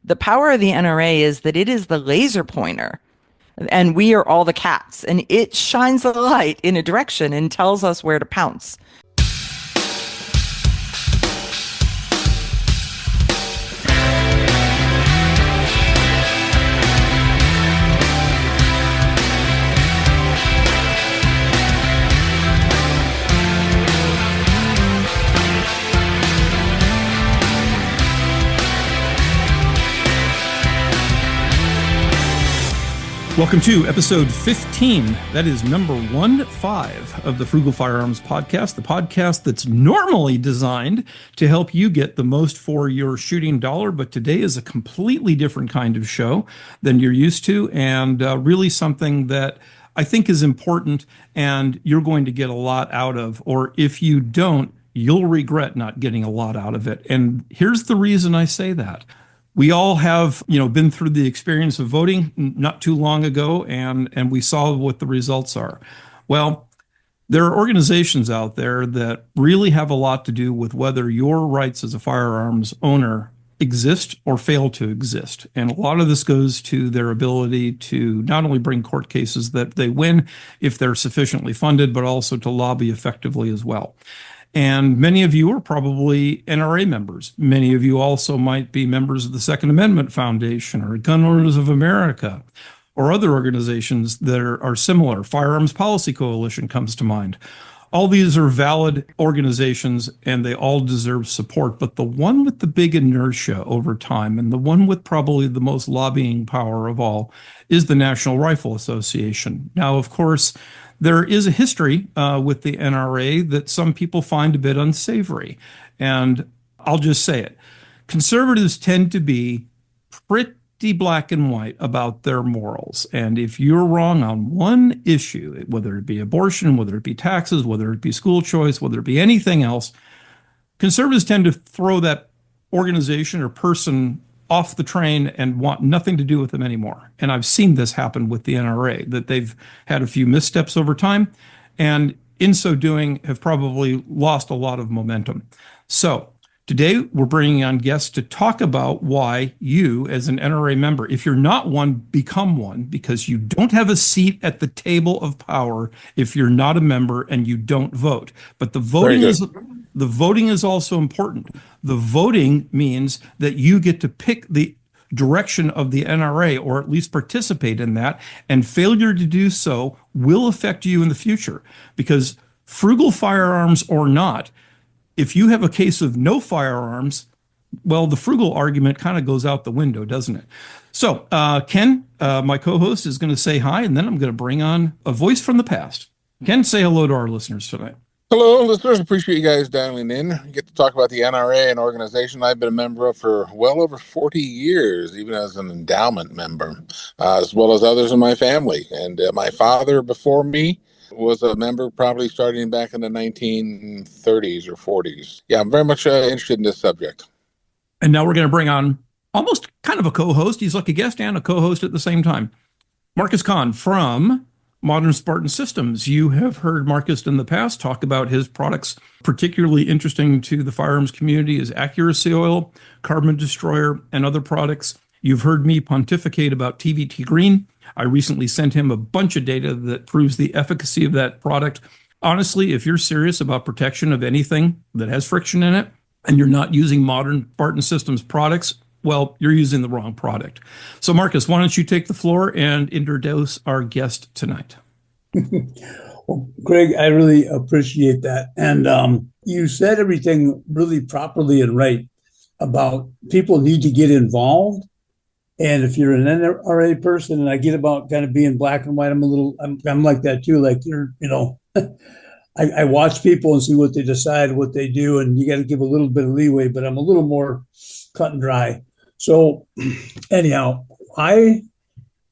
The power of the NRA is that it is the laser pointer, and we are all the cats, and it shines the light in a direction and tells us where to pounce. Welcome to episode 15. That is number 15 of the Frugal Firearms podcast, the podcast that's normally designed to help you get the most for your shooting dollar. But today is a completely different kind of show than you're used to, and really something that I think is important and you're going to get a lot out of. Or if you don't, you'll regret not getting a lot out of it. And here's the reason I say that. We all have, been through the experience of voting not too long ago, and we saw what the results are. Well, there are organizations out there that really have a lot to do with whether your rights as a firearms owner exist or fail to exist. And a lot of this goes to their ability to not only bring court cases that they win if they're sufficiently funded, but also to lobby effectively as well. And many of you are probably NRA members. Many of you also might be members of the Second Amendment Foundation or Gun Owners of America or other organizations that are similar. Firearms Policy Coalition comes to mind. All these are valid organizations and they all deserve support. But the one with the big inertia over time and the one with probably the most lobbying power of all is the National Rifle Association. Now, of course, there is a history with the NRA that some people find a bit unsavory. And I'll just say it. Conservatives tend to be pretty black and white about their morals. And if you're wrong on one issue, whether it be abortion, whether it be taxes, whether it be school choice, whether it be anything else, conservatives tend to throw that organization or person off the train and want nothing to do with them anymore. And I've seen this happen with the NRA, that they've had a few missteps over time, and in so doing have probably lost a lot of momentum. So today we're bringing on guests to talk about why you, as an NRA member, if you're not one, become one, because you don't have a seat at the table of power if you're not a member and you don't vote. But the voting is also important. The voting means that you get to pick the direction of the NRA, or at least participate in that, and failure to do so will affect you in the future. Because frugal firearms or not, if you have a case of no firearms, well, the frugal argument kind of goes out the window, doesn't it? So Ken, my co-host, is going to say hi, and then I'm going to bring on a voice from the past. Ken, say hello to our listeners tonight. Hello, listeners. Appreciate you guys dialing in. Get to talk about the NRA, an organization I've been a member of for well over 40 years, even as an endowment member, as well as others in my family. And my father before me was a member probably starting back in the 1930s or 40s. Yeah, I'm very much interested in this subject. And now we're going to bring on almost kind of a co-host. He's like a guest and a co-host at the same time. Marcus Kahn from Modern Spartan Systems. You have heard Marcus in the past talk about his products. Particularly interesting to the firearms community is Accuracy Oil, Carbon Destroyer, and other products. You've heard me pontificate about TVT Green. I recently sent him a bunch of data that proves the efficacy of that product. Honestly, if you're serious about protection of anything that has friction in it, and you're not using Modern Spartan Systems products, well, you're using the wrong product. So, Marcus, why don't you take the floor and introduce our guest tonight? Well, Greg, I really appreciate that. And you said everything really properly and right about people need to get involved. And if you're an NRA person, and I get about kind of being black and white, I'm like that too. Like I watch people and see what they decide, what they do, and you got to give a little bit of leeway, but I'm a little more cut and dry. So anyhow, I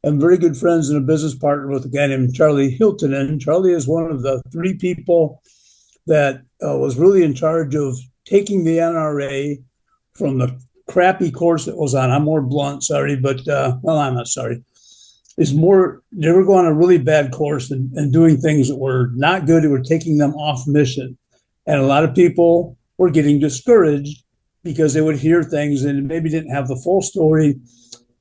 am very good friends and a business partner with a guy named Charlie Hilton. And Charlie is one of the three people that was really in charge of taking the NRA from the crappy course it was on. I'm more blunt, sorry, but well, I'm not sorry. They were going on a really bad course and doing things that were not good. They were taking them off mission. And a lot of people were getting discouraged because they would hear things and maybe didn't have the full story.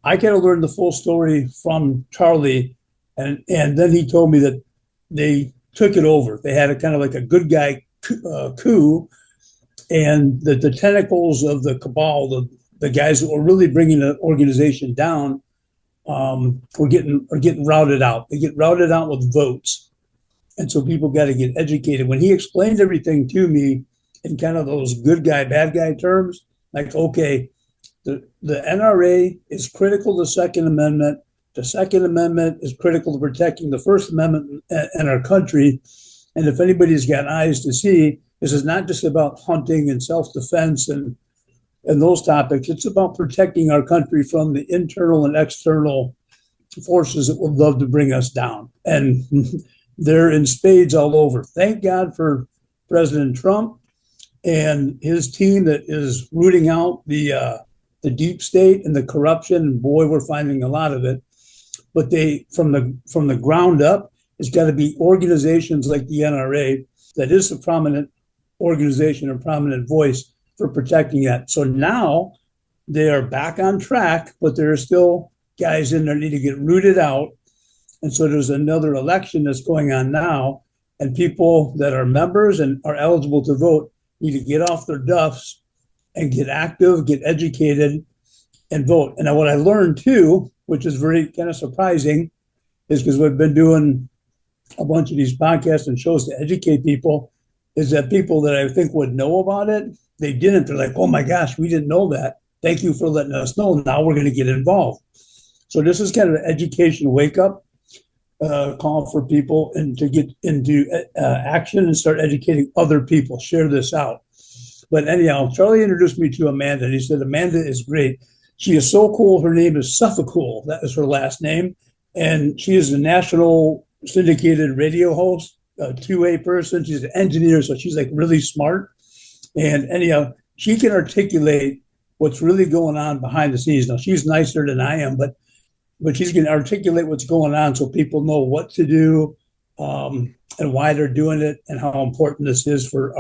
I kind of learned the full story from Charlie, and then he told me that they took it over. They had a kind of like a good guy coup, and the tentacles of the cabal, the guys that were really bringing the organization down, are getting routed out. They get routed out with votes, and so people got to get educated. When he explained everything to me in kind of those good guy, bad guy terms, like, okay, the NRA is critical to the Second Amendment. The Second Amendment is critical to protecting the First Amendment in our country. And if anybody's got eyes to see, this is not just about hunting and self-defense and those topics. It's about protecting our country from the internal and external forces that would love to bring us down. And they're in spades all over. Thank God for President Trump and his team that is rooting out the deep state and the corruption. And boy, we're finding a lot of it. But they, from the ground up, it's got to be organizations like the NRA that is a prominent organization and prominent voice for protecting that. So now they are back on track, but there are still guys in there need to get rooted out. And so there's another election that's going on now, and people that are members and are eligible to vote need to get off their duffs and get active, get educated, and vote. And what I learned too, which is very kind of surprising, is because we've been doing a bunch of these podcasts and shows to educate people, is that people that I think would know about it, they didn't. They're like, oh my gosh, we didn't know that. Thank you for letting us know. Now we're going to get involved. So this is kind of an education wake up call for people and to get into action and start educating other people, share this out. But anyhow, Charlie introduced me to Amanda, and he said, Amanda is great. She is so cool. Her name is Suffecool. That is her last name. And she is a national syndicated radio host, a two-way person. She's an engineer, so she's like really smart. And anyhow, she can articulate what's really going on behind the scenes. Now, she's nicer than I am, but she's going to articulate what's going on so people know what to do and why they're doing it and how important this is for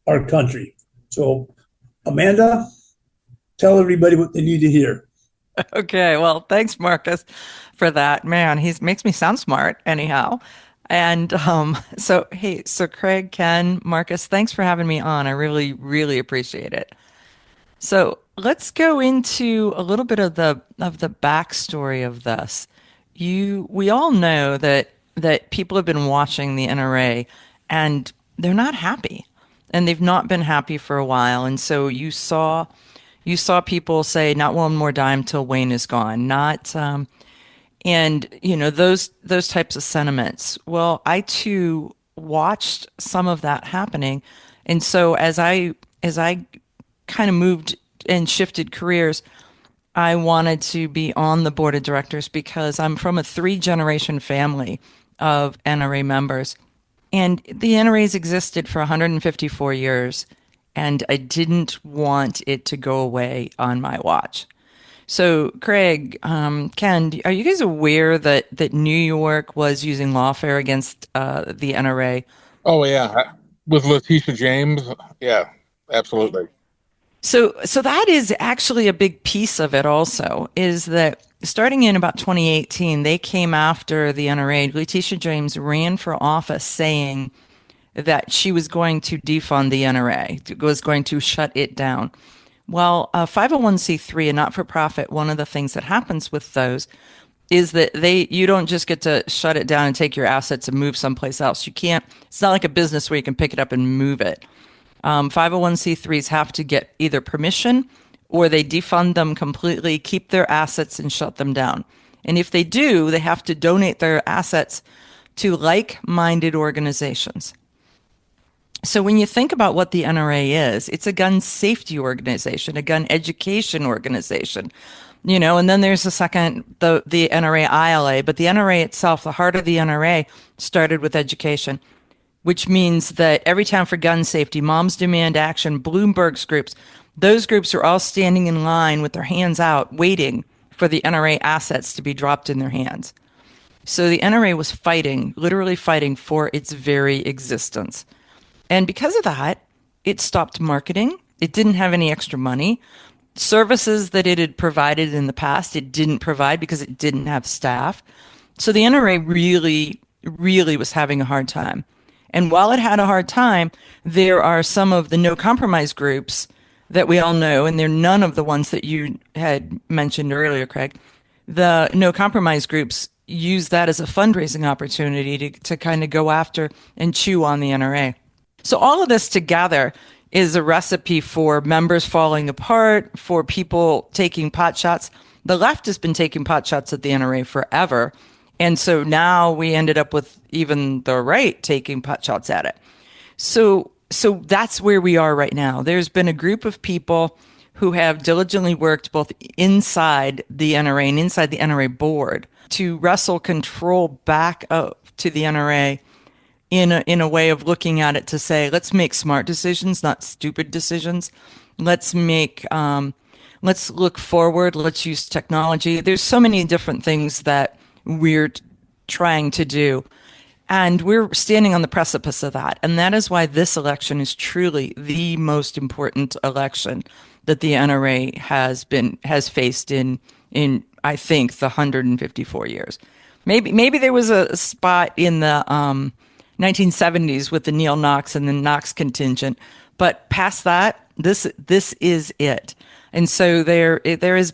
our country. So, Amanda, tell everybody what they need to hear. Okay, well, thanks, Marcus, for that. Man, he makes me sound smart, anyhow. And so Craig, Ken, Marcus, thanks for having me on. I really, really appreciate it. So let's go into a little bit of the backstory of this. We all know that people have been watching the NRA, and they're not happy, and they've not been happy for a while. And so you saw people say, "Not one more dime till Wayne is gone." Not and those types of sentiments. Well, I too watched some of that happening, and so as I kind of moved and shifted careers, I wanted to be on the board of directors because I'm from a three-generation family of NRA members. And the NRA's existed for 154 years, and I didn't want it to go away on my watch. So, Craig, Ken, are you guys aware that New York was using lawfare against the NRA? Oh yeah, with Letitia James. Yeah, absolutely. So that is actually a big piece of it also, is that starting in about 2018, they came after the NRA. Letitia James ran for office saying that she was going to defund the NRA, was going to shut it down. Well, 501c3, a not-for-profit, one of the things that happens with those is that you don't just get to shut it down and take your assets and move someplace else. You can't, it's not like a business where you can pick it up and move it. 501c3s have to get either permission or they defund them completely, keep their assets and shut them down. And if they do, they have to donate their assets to like-minded organizations. So when you think about what the NRA is, it's a gun safety organization, a gun education organization, and then there's the NRA ILA, but the NRA itself, the heart of the NRA started with education, which means that every Town for Gun Safety, Moms Demand Action, Bloomberg's groups, those groups are all standing in line with their hands out, waiting for the NRA assets to be dropped in their hands. So the NRA was fighting, literally fighting for its very existence. And because of that, it stopped marketing, It didn't have any extra money. Services that it had provided in the past, it didn't provide because it didn't have staff. So the NRA really, really was having a hard time. And while it had a hard time, there are some of the no compromise groups that we all know, and they're none of the ones that you had mentioned earlier, Craig. The no compromise groups use that as a fundraising opportunity to kind of go after and chew on the NRA. So all of this together is a recipe for members falling apart, for people taking pot shots. The left has been taking pot shots at the NRA forever. And so now we ended up with even the right taking pot shots at it. So that's where we are right now. There's been a group of people who have diligently worked both inside the NRA and inside the NRA board to wrestle control back up to the NRA in a way of looking at it to say, let's make smart decisions, not stupid decisions. Let's look forward. Let's use technology. There's so many different things that we're trying to do. And we're standing on the precipice of that. And that is why this election is truly the most important election that the NRA has faced in I think the 154 years. Maybe there was a spot in the 1970s with the Neil Knox and the Knox contingent, but past that, this is it. And so there's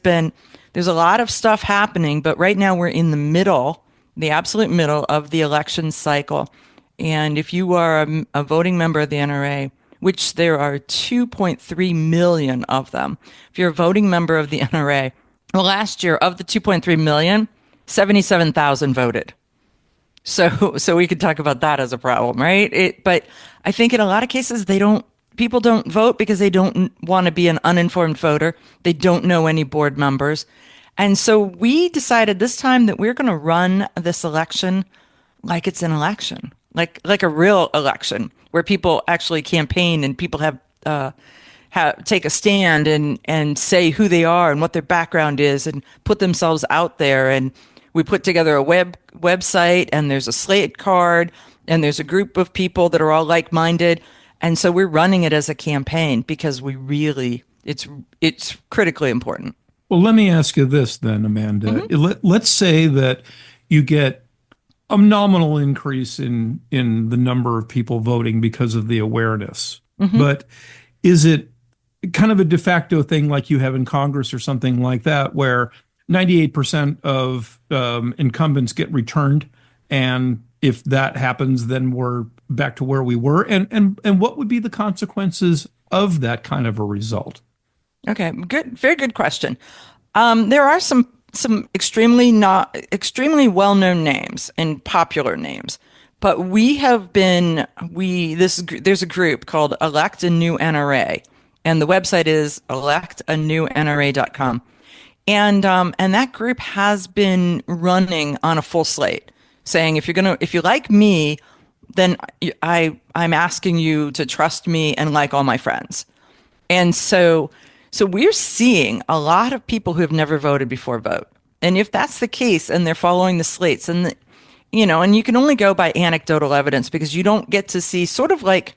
a lot of stuff happening, but right now we're in the absolute middle of the election cycle. And if you are a voting member of the NRA, which there are 2.3 million of them, if you're a voting member of the NRA, well, last year of the 2.3 million, 77,000 voted. So we could talk about that as a problem, right? But I think in a lot of cases, people don't vote because they don't want to be an uninformed voter. They don't know any board members. And so we decided this time that we're going to run this election like it's an election, like a real election where people actually campaign and people have take a stand and say who they are and what their background is and put themselves out there. And we put together a website, and there's a slate card, and there's a group of people that are all like-minded. And so we're running it as a campaign because it's critically important. Well, let me ask you this then, Amanda. Mm-hmm. Let's say that you get a nominal increase in the number of people voting because of the awareness. Mm-hmm. But is it kind of a de facto thing like you have in Congress or something like that, where 98% of incumbents get returned, and if that happens, then we're back to where we were? And what would be the consequences of that kind of a result? Okay, good, very good question. There are some extremely well-known names and popular names, but there's a group called Elect a New NRA, and the website is electanewNRA.com. And that group has been running on a full slate, saying if you like me, then I'm asking you to trust me and like all my friends. And so we're seeing a lot of people who have never voted before vote. And if that's the case, and they're following the slates, and and you can only go by anecdotal evidence because you don't get to see sort of like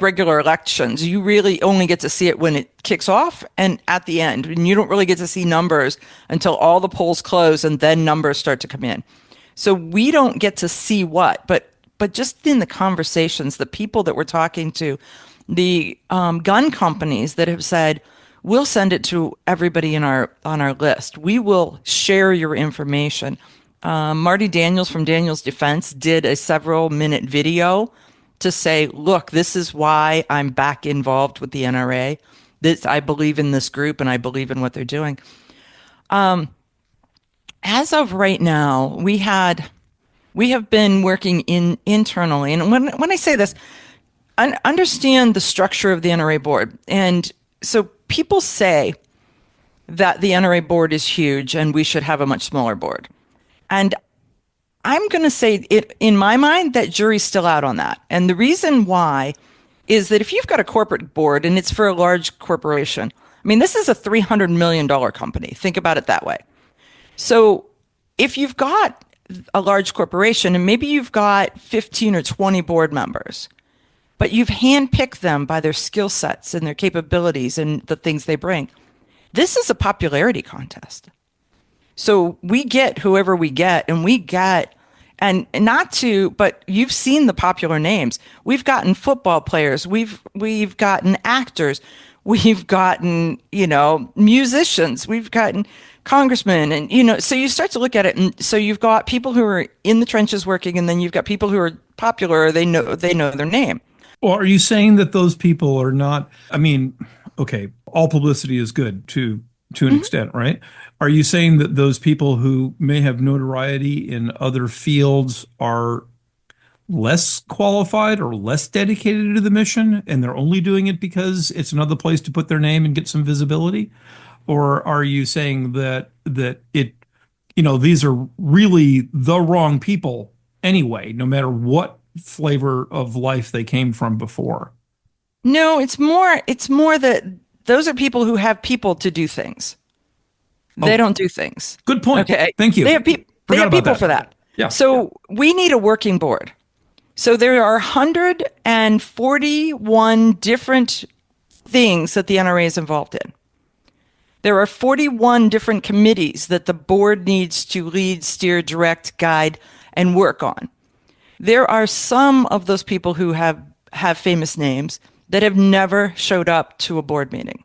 regular elections. You really only get to see it when it kicks off and at the end. And you don't really get to see numbers until all the polls close and then numbers start to come in. So we don't get to see but just in the conversations, the people that we're talking to, the gun companies that have said, we'll send it to everybody on our list. We will share your information. Marty Daniels from Daniels Defense did a several-minute video to say, look, this is why I'm back involved with the NRA. I believe in this group and I believe in what they're doing. As of right now, we have been working internally. And when I say this, understand the structure of the NRA board. And so people say that the NRA board is huge and we should have a much smaller board. And I'm going to say it, in my mind, that jury's still out on that. And the reason why is that if you've got a corporate board and it's for a large corporation, I mean, this is a $300 million company. Think about it that way. So if you've got a large corporation and maybe you've got 15 or 20 board members, but you've handpicked them by their skill sets and their capabilities and the things they bring. This is a popularity contest. So we get whoever we get, and we get, and not to, but you've seen the popular names. We've gotten football players. We've gotten actors. We've gotten, musicians. We've gotten congressmen. And, so you start to look at it. And so you've got people who are in the trenches working, and then you've got people who are popular. They know their name. Well, are you saying that those people are not, I mean, okay, all publicity is good to an extent, right? Are you saying that those people who may have notoriety in other fields are less qualified or less dedicated to the mission, and they're only doing it because it's another place to put their name and get some visibility? Or are you saying that it, these are really the wrong people anyway, no matter what flavor of life they came from before? No, it's more that those are people who have people to do things. They don't do things. Good point. Okay. Thank you. They have people for that. Yeah. So we need a working board. So there are 141 different things that the NRA is involved in. There are 41 different committees that the board needs to lead, steer, direct, guide, and work on. There are some of those people who have famous names that have never showed up to a board meeting.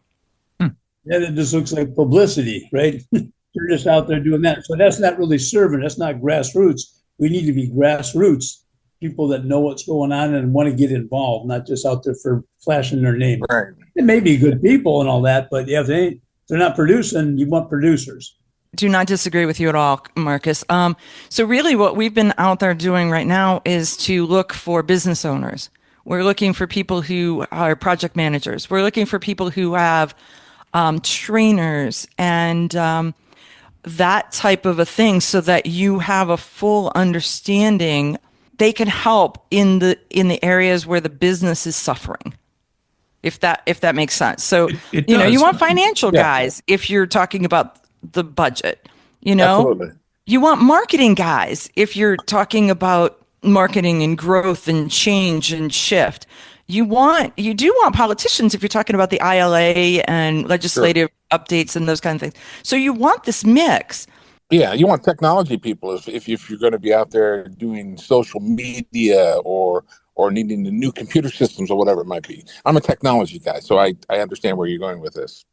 Yeah, it just looks like publicity, right? They're just out there doing that. So that's not really serving. That's not grassroots. We need to be grassroots, people that know what's going on and want to get involved, not just out there for flashing their name. Right. They may be good people and all that, but yeah, if they're not producing, you want producers. Do not disagree with you at all, Marcus. So really what we've been out there doing right now is to look for business owners. We're looking for people who are project managers. We're looking for people who have trainers and that type of a thing, so that you have a full understanding. They can help in the areas where the business is suffering, if that makes sense. So it does. You want financial guys if you're talking about the budget. Absolutely. You want marketing guys if you're talking about marketing and growth and change and shift. You do want politicians if you're talking about the ILA and legislative updates and those kind of things. So you want this mix. Yeah, you want technology people if you're going to be out there doing social media or needing the new computer systems or whatever it might be. I'm a technology guy, so I understand where you're going with this.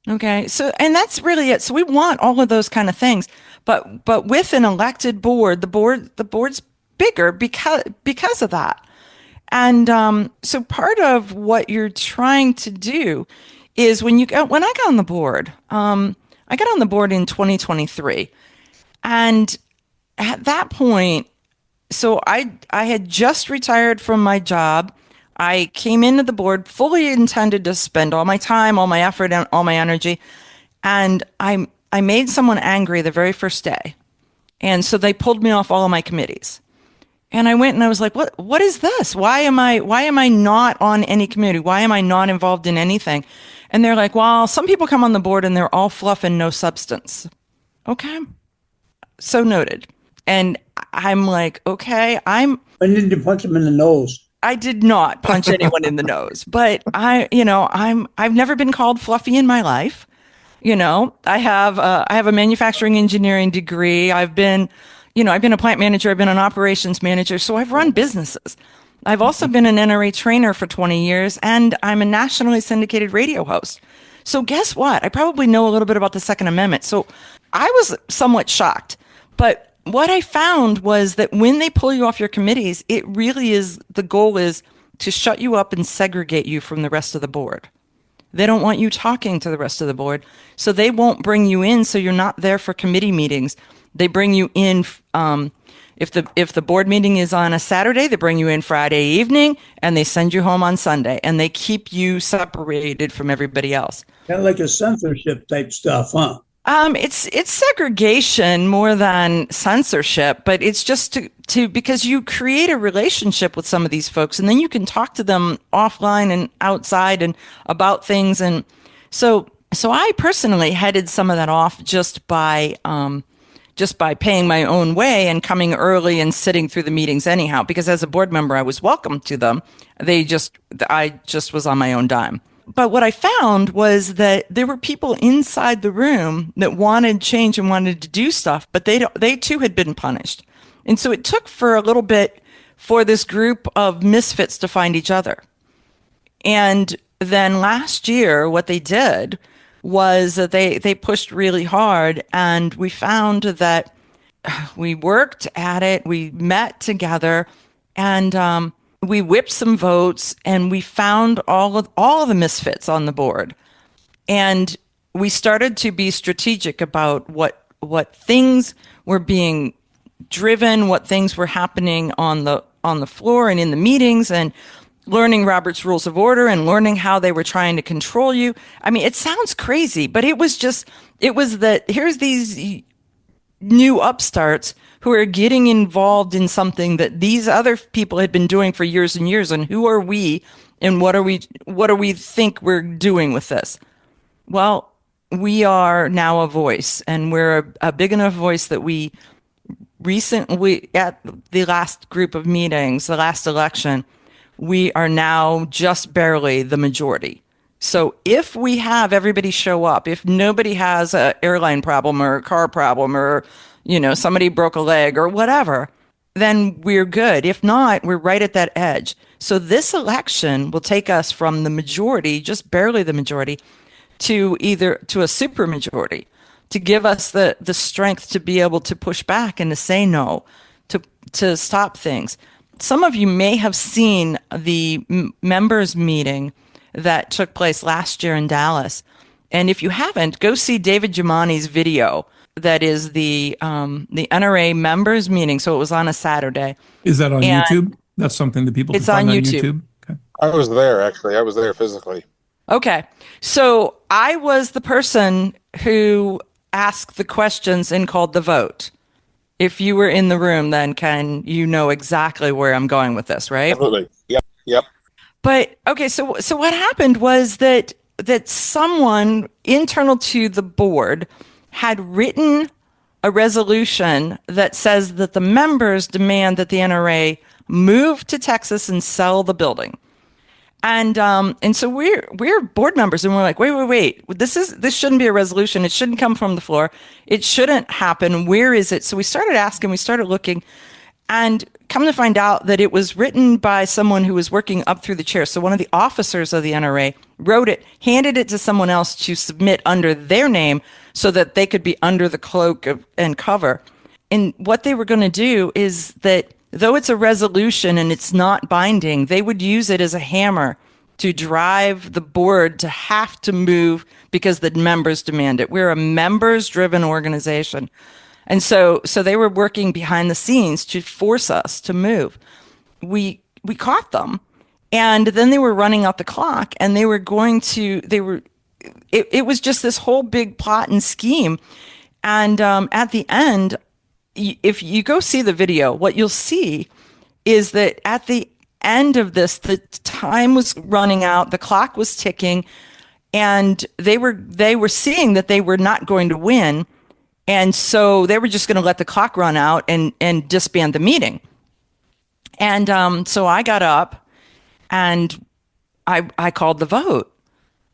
Okay, so and that's really it. So we want all of those kind of things, but with an elected board, the board's bigger because of that. And so part of what you're trying to do is when I got on the board, I got on the board in 2023. And at that point, so I had just retired from my job. I came into the board fully intended to spend all my time, all my effort, and all my energy. And I made someone angry the very first day. And so they pulled me off all of my committees. And I went and I was like, what is this? Why am I not on any committee? Why am I not involved in anything? And they're like, well, some people come on the board and they're all fluff and no substance. Okay. So noted. And I'm like, okay, When did you punch them in the nose? I did not punch anyone in the nose, but I've never been called fluffy in my life. I have a manufacturing engineering degree. I've been a plant manager. I've been an operations manager. So I've run businesses. I've also been an NRA trainer for 20 years, and I'm a nationally syndicated radio host. So guess what? I probably know a little bit about the Second Amendment. So I was somewhat shocked. But what I found was that when they pull you off your committees, it really is, the goal is to shut you up and segregate you from the rest of the board. They don't want you talking to the rest of the board. So they won't bring you in, so you're not there for committee meetings. They bring you in, if the board meeting is on a Saturday, they bring you in Friday evening, and they send you home on Sunday, and they keep you separated from everybody else. Kind of like a censorship type stuff, huh? It's segregation more than censorship, but it's just to because you create a relationship with some of these folks, and then you can talk to them offline and outside and about things. And so I personally headed some of that off just by just by paying my own way and coming early and sitting through the meetings anyhow, because as a board member, I was welcome to them. I just was on my own dime. But what I found was that there were people inside the room that wanted change and wanted to do stuff, but they too had been punished. And so it took for a little bit for this group of misfits to find each other. And then last year, what they did was that they pushed really hard, and we found that we worked at it, we met together, and we whipped some votes, and we found all the misfits on the board. And we started to be strategic about what things were being driven, what things were happening on the floor and in the meetings, and learning Robert's Rules of Order and learning how they were trying to control you. I mean, it sounds crazy, but it was that here's these new upstarts who are getting involved in something that these other people had been doing for years and years. And who are we, and what do we think we're doing with this? Well, we are now a voice, and we're a big enough voice that we recently, at the last group of meetings, the last election, we are now just barely the majority. So if we have everybody show up, if nobody has an airline problem or a car problem or, somebody broke a leg or whatever, then we're good. If not, we're right at that edge. So this election will take us from the majority, just barely the majority, to a super majority, to give us the strength to be able to push back and to say no, to stop things. Some of you may have seen the members meeting that took place last year in Dallas. And if you haven't, go see David Giamani's video. That is the NRA members meeting. So it was on a Saturday. Is that on YouTube? That's something that people can find on YouTube. Okay. I was there, actually. I was there physically. Okay. So I was the person who asked the questions and called the vote. If you were in the room, then you know exactly where I'm going with this, right? Absolutely. Yep. But okay, so what happened was that someone internal to the board had written a resolution that says that the members demand that the NRA move to Texas and sell the building. And so we're board members, and we're like, wait. This shouldn't be a resolution. It shouldn't come from the floor. It shouldn't happen. Where is it? So we started asking, we started looking, and come to find out that it was written by someone who was working up through the chair. So one of the officers of the NRA wrote it, handed it to someone else to submit under their name so that they could be under the cloak and cover. And what they were going to do is that, though it's a resolution and it's not binding, they would use it as a hammer to drive the board to have to move because the members demand it. We're a members-driven organization. And so they were working behind the scenes to force us to move. We caught them, and then they were running out the clock, and it was just this whole big plot and scheme. And at the end, if you go see the video, what you'll see is that at the end of this, the time was running out, the clock was ticking, and they were seeing that they were not going to win, and so they were just going to let the clock run out and disband the meeting. And so I got up and I called the vote.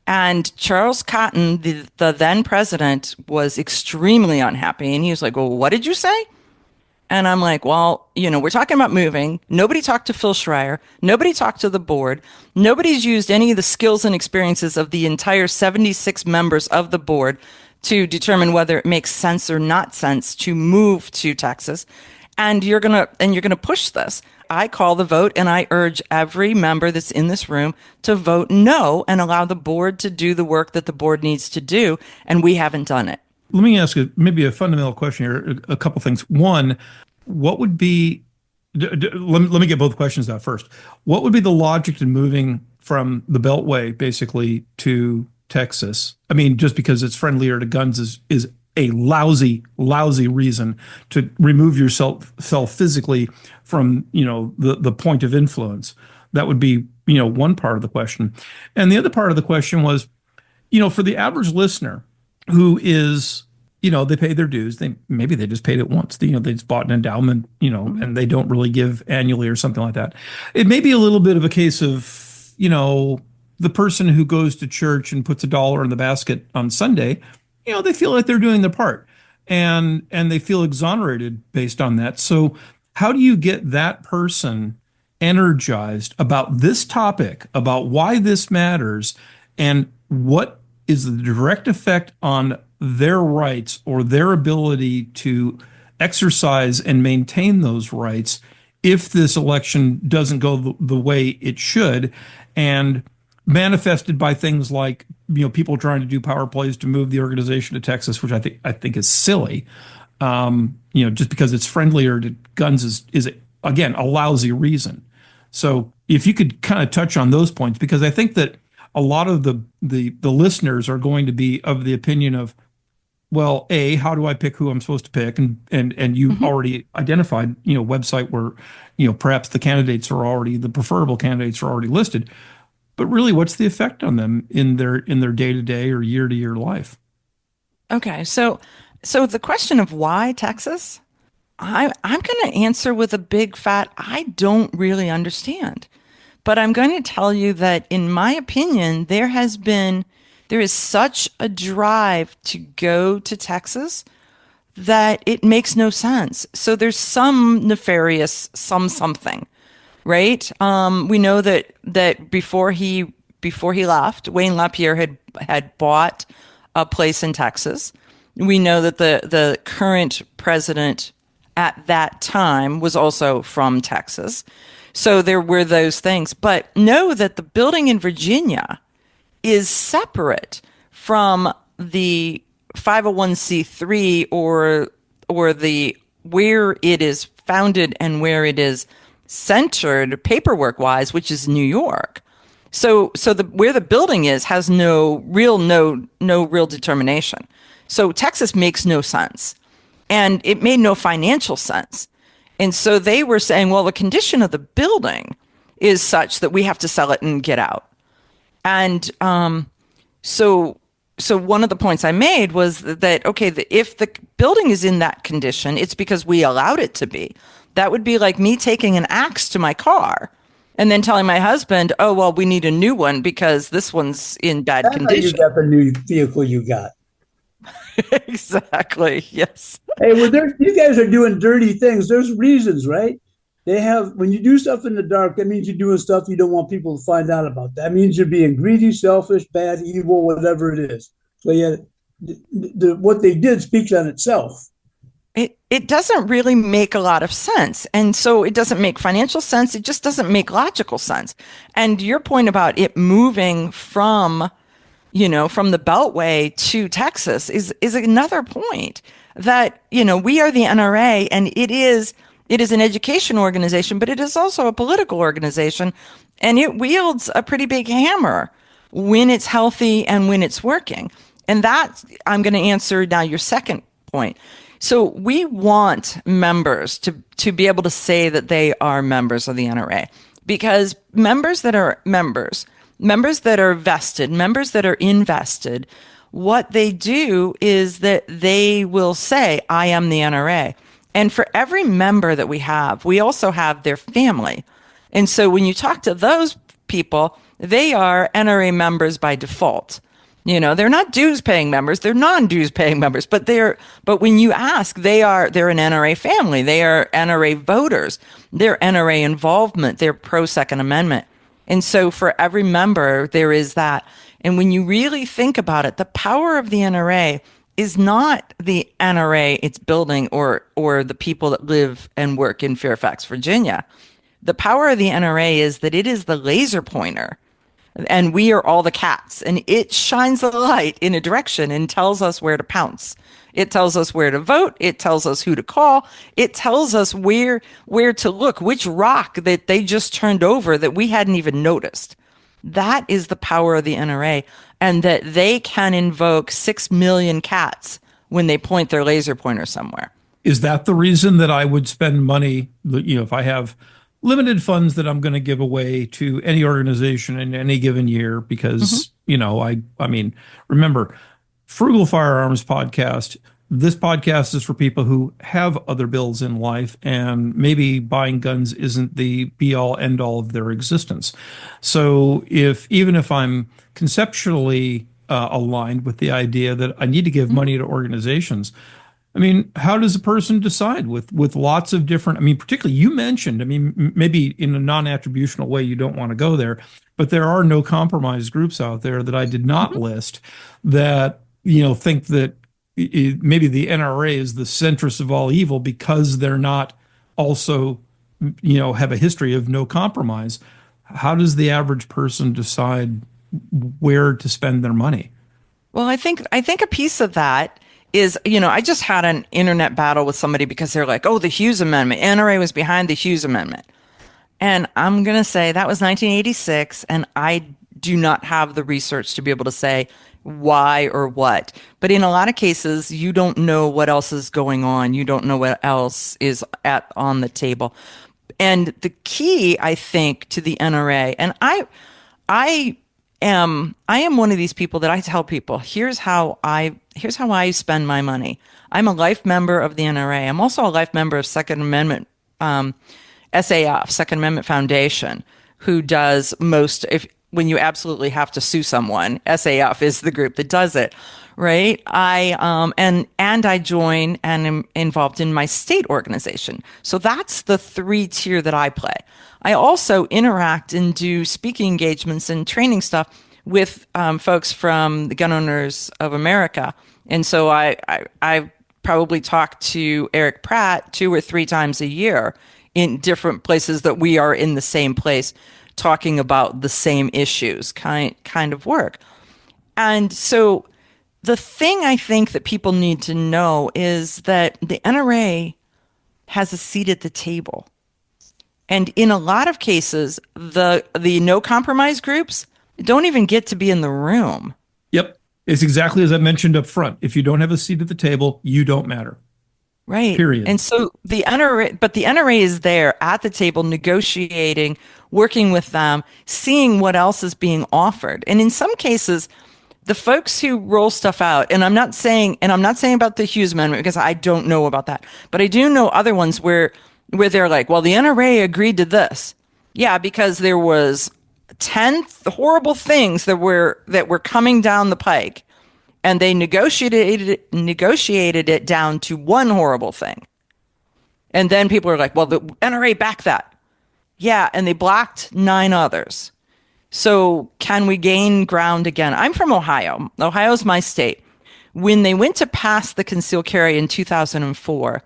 And Charles Cotton, the then president, was extremely unhappy. And he was like, well, what did you say? And I'm like, well, we're talking about moving. Nobody talked to Phil Schreier. Nobody talked to the board. Nobody's used any of the skills and experiences of the entire 76 members of the board to determine whether it makes sense or not sense to move to Texas. And you're going to push this. I call the vote, and I urge every member that's in this room to vote no and allow the board to do the work that the board needs to do. And we haven't done it. Let me ask maybe a fundamental question here, a couple things. One, what would be, let me get both questions out first. What would be the logic in moving from the Beltway basically to Texas? I mean, just because it's friendlier to guns is a lousy reason to remove yourself physically from, the point of influence. That would be, one part of the question. And the other part of the question was, for the average listener who is they pay their dues. Maybe they just paid it once. They just bought an endowment, Mhm. and they don't really give annually or something like that. It may be a little bit of a case of, the person who goes to church and puts $1 in the basket on Sunday, they feel like they're doing their part, and they feel exonerated based on that. So how do you get that person energized about this topic, about why this matters, and what is the direct effect on their rights or their ability to exercise and maintain those rights if this election doesn't go the way it should, and manifested by things like people trying to do power plays to move the organization to Texas, which I think is silly. Just because it's friendlier to guns is again a lousy reason. So if you could kind of touch on those points, because I think that a lot of the listeners are going to be of the opinion of, well, A, how do I pick who I'm supposed to pick? And you Mhm. already identified, website where, perhaps the preferable candidates are already listed. But really, what's the effect on them in their day-to-day or year-to-year life? Okay, so the question of why Texas, I'm going to answer with a big fat I don't really understand. But I'm going to tell you that in my opinion, there is such a drive to go to Texas that it makes no sense. So there's some nefarious something, right? We know that before he left, Wayne LaPierre had bought a place in Texas. We know that the current president at that time was also from Texas. So there were those things. But know that the building in Virginia is separate from the 501c3 or the where it is founded and where it is centered paperwork wise, which is New York. So the where the building is has no real determination. So Texas makes no sense. And it made no financial sense. And so they were saying, well, the condition of the building is such that we have to sell it and get out. And so one of the points I made was that okay, if the building is in that condition, it's because we allowed it to be. That would be like me taking an axe to my car and then telling my husband, "Oh, well, we need a new one because this one's in bad That's how you condition." got the new vehicle you got. Exactly. Yes. Hey, well, you guys are doing dirty things. There's reasons, right? They have, when you do stuff in the dark, that means you're doing stuff you don't want people to find out about. That means you're being greedy, selfish, bad, evil, whatever it is. So, yeah, what they did speaks on itself. It doesn't really make a lot of sense. And so it doesn't make financial sense. It just doesn't make logical sense. And your point about it moving from the Beltway to Texas is another point that, we are the NRA and it is an education organization, but it is also a political organization and it wields a pretty big hammer when it's healthy and when it's working. And that I'm going to answer now your second point. So we want members to be able to say that they are members of the NRA because members that are members that are vested, members that are invested, what they do is that they will say, I am the NRA. And for every member that we have, we also have their family. And so when you talk to those people, they are NRA members by default. They're not dues paying members, they're non-dues paying members, but when you ask, they're an NRA family, they are NRA voters, they're NRA involvement, they're pro Second Amendment. And so for every member, there is that. And when you really think about it, the power of the NRA is not the NRA, its building, or the people that live and work in Fairfax, Virginia. The power of the NRA is that it is the laser pointer and we are all the cats, and it shines a light in a direction and tells us where to pounce. It tells us where to vote. It tells us who to call. It tells us where to look, which rock that they just turned over that we hadn't even noticed. That is the power of the NRA, and that they can invoke 6 million cats when they point their laser pointer somewhere. Is that the reason that I would spend money, if I have limited funds that I'm going to give away to any organization in any given year? Because, Mm-hmm. I mean, remember, Frugal Firearms podcast, This podcast is for people who have other bills in life, and maybe buying guns isn't the be all end all of their existence. So even if I'm conceptually aligned with the idea that I need to give Mhm. money to organizations, I mean, how does a person decide with lots of different, I mean, particularly you mentioned, I mean, maybe in a non-attributional way, you don't want to go there, but there are no compromise groups out there that I did not Mhm. list that, think that maybe the NRA is the centrist of all evil because they're not also, have a history of no compromise. How does the average person decide where to spend their money? Well, I think a piece of that is, I just had an internet battle with somebody because they're like, "Oh, the Hughes Amendment. NRA was behind the Hughes Amendment." And I'm going to say that was 1986, and I do not have the research to be able to say why or what. But in a lot of cases, you don't know what else is going on. You don't know what else is at on the table. And the key, I think, to the NRA, and I I am one of these people that I tell people, here's how I spend my money. I'm a life member of the NRA. I'm also a life member of Second Amendment SAF, Second Amendment Foundation, who does most if when you absolutely have to sue someone, SAF is the group that does it, right? And I join and am involved in my state organization. So that's the three tier that I play. I also interact and do speaking engagements and training stuff with folks from the Gun Owners of America. And so I probably talk to Eric Pratt 2 or 3 times a year in different places that we are in the same place talking about the same issues kind of work. And so the thing I think that people need to know is that the NRA has a seat at the table. And in a lot of cases, the no compromise groups don't even get to be in the room. Yep. It's exactly as I mentioned up front. If you don't have a seat at the table, you don't matter. Right. Period. And so the NRA is there at the table negotiating, working with them, seeing what else is being offered. And in some cases, the folks who roll stuff out, and I'm not saying about the Hughes Amendment because I don't know about that, but I do know other ones where they're like, well, the NRA agreed to this. Yeah, because there was 10 horrible things that were coming down the pike, and they negotiated it down to one horrible thing. And then people are like, well, the NRA backed that. Yeah, and they blocked 9 others. So can we gain ground again? I'm from Ohio. Ohio's my state. When they went to pass the concealed carry in 2004,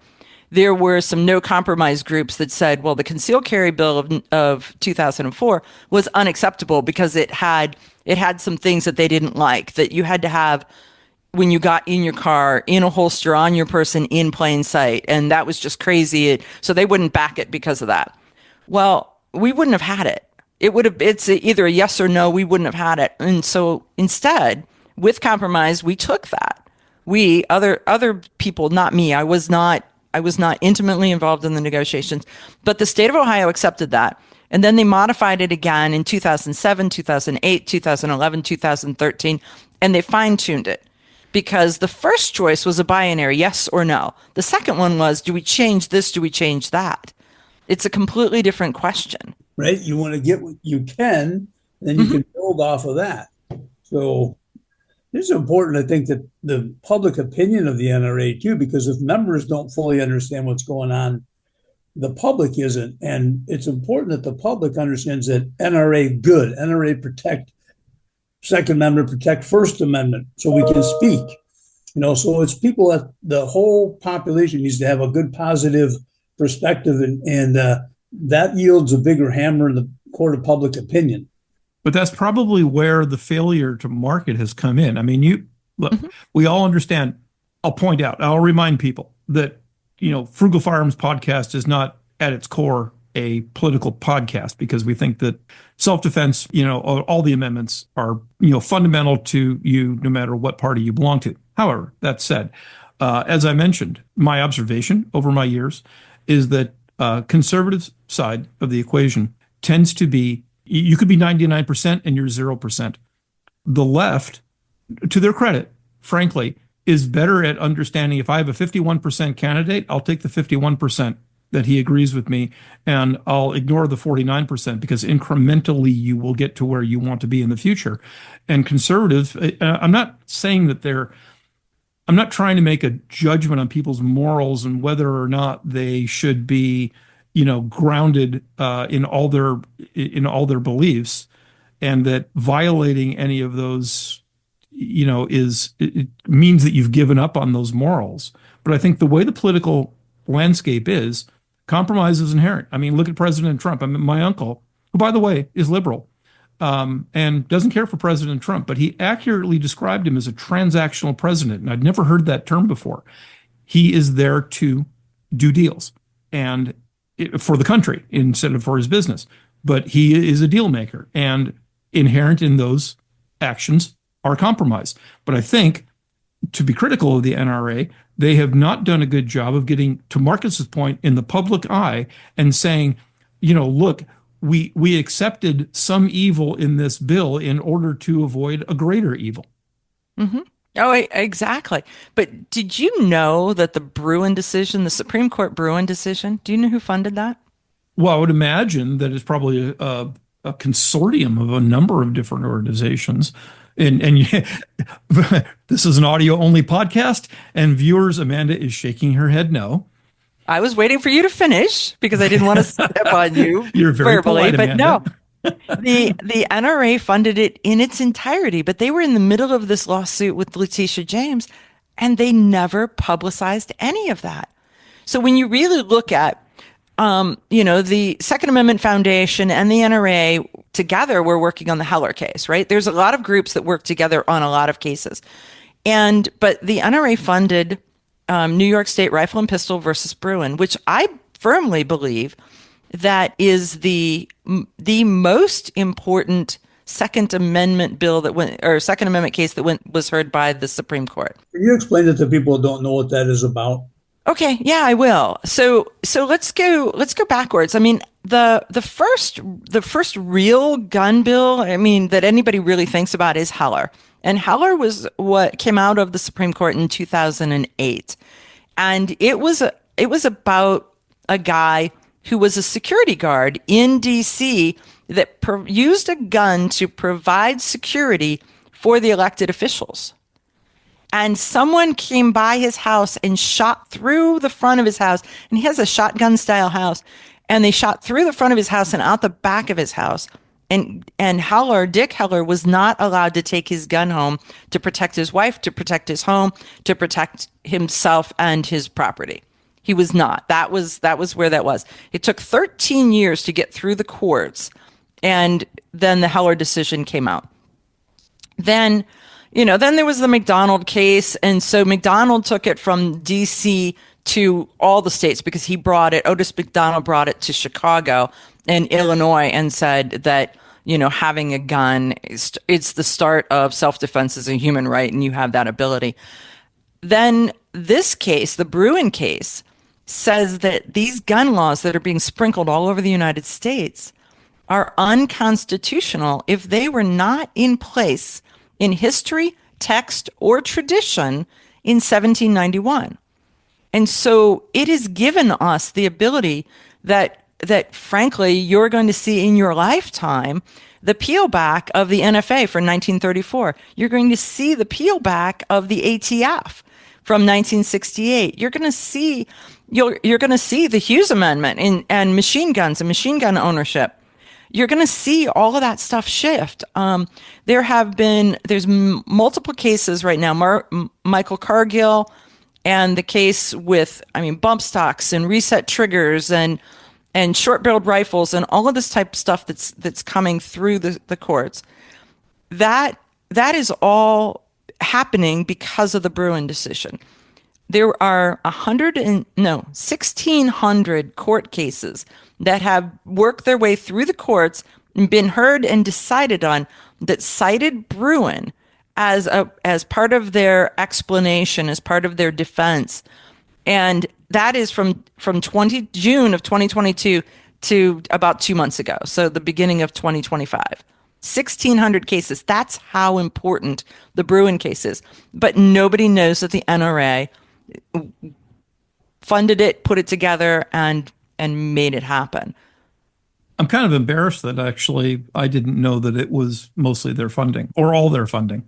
there were some no compromise groups that said, well, the concealed carry bill of 2004 was unacceptable because it had some things that they didn't like, that you had to have when you got in your car, in a holster, on your person, in plain sight. And that was just crazy. So they wouldn't back it because of that. Well, we wouldn't have had it. It's either a yes or no. We wouldn't have had it. And so instead, with compromise, we took that. Other people, not me. I was not intimately involved in the negotiations, but the state of Ohio accepted that. And then they modified it again in 2007, 2008, 2011, 2013, and they fine-tuned it because the first choice was a binary yes or no. The second one was, do we change this? Do we change that? It's a completely different question. Right? You want to get what you can, then you Mhm. can build off of that. So it's important, I think, that the public opinion of the NRA too, because if members don't fully understand what's going on, the public isn't. And it's important that the public understands that NRA good, NRA protect Second Amendment, protect First Amendment, so we can speak. So it's people that the whole population needs to have a good positive perspective, and that yields a bigger hammer in the court of public opinion. But that's probably where the failure to market has come in. I mean, look, Mhm. we all understand. I'll point out, I'll remind people that, Frugal Firearms podcast is not at its core a political podcast because we think that self-defense, all the amendments are, fundamental to you no matter what party you belong to. However, that said, as I mentioned, my observation over my years is that conservative side of the equation tends to be, you could be 99% and you're 0%. The left, to their credit, frankly, is better at understanding if I have a 51% candidate, I'll take the 51% that he agrees with me, and I'll ignore the 49% because incrementally you will get to where you want to be in the future. And conservatives, I'm not saying that I'm not trying to make a judgment on people's morals and whether or not they should be, grounded in all their beliefs, and that violating any of those, it means that you've given up on those morals. But I think the way the political landscape is, compromise is inherent. I mean, look at President Trump. I mean, my uncle, who, by the way, is liberal, and doesn't care for President Trump, but he accurately described him as a transactional president. And I'd never heard that term before. He is there to do deals and for the country instead of for his business. But he is a deal maker, and inherent in those actions are compromise. But I think, to be critical of the NRA, they have not done a good job of getting, to Marcus's point, in the public eye and saying, look, we accepted some evil in this bill in order to avoid a greater evil. Mm-hmm. Oh, exactly. But did you know that the Bruen decision, the Supreme Court Bruen decision, do you know who funded that? Well, I would imagine that it's probably a consortium of a number of different organizations. And this is an audio only podcast, and viewers, Amanda is shaking her head no. I was waiting for you to finish because I didn't want to step on you. You're very verbally, polite, but Amanda. No. The NRA funded it in its entirety, but they were in the middle of this lawsuit with Letitia James, and they never publicized any of that. So when you really look at, the Second Amendment Foundation and the NRA together were working on the Heller case, right? There's a lot of groups that work together on a lot of cases, but the NRA funded New York State Rifle and Pistol versus Bruen, which I firmly believe that is the most important Second Amendment bill that went, or Second Amendment case that was heard by the Supreme Court. Can you explain it to people who don't know what that is about? Okay, yeah, I will. So let's go backwards. I mean, the first real gun bill, I mean, that anybody really thinks about is Heller. And Heller was what came out of the Supreme Court in 2008. And it was about a guy who was a security guard in DC that used a gun to provide security for the elected officials. And someone came by his house and shot through the front of his house. And he has a shotgun style house. And they shot through the front of his house and out the back of his house. And Dick Heller was not allowed to take his gun home to protect his wife, to protect his home, to protect himself and his property. He was not. That was where that was. It took 13 years to get through the courts. And then the Heller decision came out. Then there was the McDonald case. And so McDonald took it from DC to all the states because Otis McDonald brought it to Chicago and Illinois and said that, having a gun, it's the start of self-defense as a human right, and you have that ability. Then this case, the Bruen case, says that these gun laws that are being sprinkled all over the United States are unconstitutional if they were not in place in history, text, or tradition in 1791. And so it has given us the ability that frankly, you're going to see in your lifetime the peel back of the NFA for 1934. You're going to see the peel back of the ATF from 1968. You're going to see the Hughes Amendment and machine guns and machine gun ownership. You're going to see all of that stuff shift. There's multiple cases right now. Michael Cargill and the case with, bump stocks and reset triggers and short-barreled rifles and all of this type of stuff that's coming through the courts. That is all happening because of the Bruen decision. There are 1,600 court cases that have worked their way through the courts and been heard and decided on that cited Bruen as part of their explanation, as part of their defense. And that is from June of 2022 to about 2 months ago. So the beginning of 2025. 1,600 cases. That's how important the Bruin case is. But nobody knows that the NRA funded it, put it together, and made it happen. I'm kind of embarrassed that actually I didn't know that it was mostly their funding or all their funding.